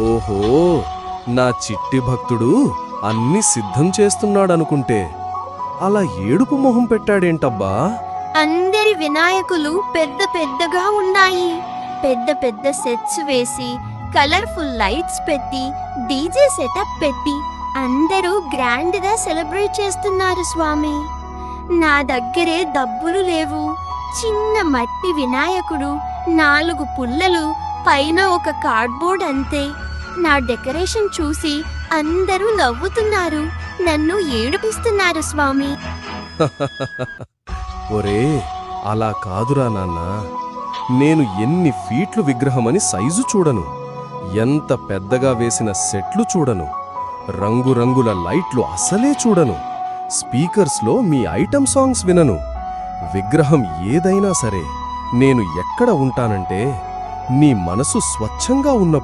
ఓహో, నా చిట్టి భక్తుడు అన్ని సిద్ధం చేస్తున్నాడనుకుంటే అలా ఏడుపు మొహం పెట్టాడేంటబ్బా? అందరి వినాయకులు పెద్ద పెద్దగా ఉన్నాయి. పెద్ద పెద్ద సెట్స్ వేసి, కలర్ఫుల్ లైట్స్ పెట్టి, డీజే సెటప్ పెట్టి అందరూ గ్రాండ్ గా సెలబ్రేట్ చేస్తున్నారు స్వామి. నా దగ్గరే డబ్బులు లేవు. చిన్న మట్టి వినాయకుడు, 4 పుల్లలు, పైన ఒక కార్డ్బోర్డ్ అంతే. నా డెకరేషన్ చూసి అందరూ నవ్వుతున్నారు, నన్ను ఏడిపిస్తున్నారు స్వామి. ఒరే, అలా కాదురా నాన్నా. నేను ఎన్ని ఫీట్లు విగ్రహమని సైజు చూడను, ఎంత పెద్దగా వేసిన సెట్లు చూడను, రంగురంగుల లైట్లు అసలే చూడను, స్పీకర్స్లో మీ ఐటమ్ సాంగ్స్ వినను. విగ్రహం ఏదైనా సరే నేను ఎక్కడ ఉంటానంటే నీ మనసు స్వచ్ఛంగా ఉన్నప్పుడు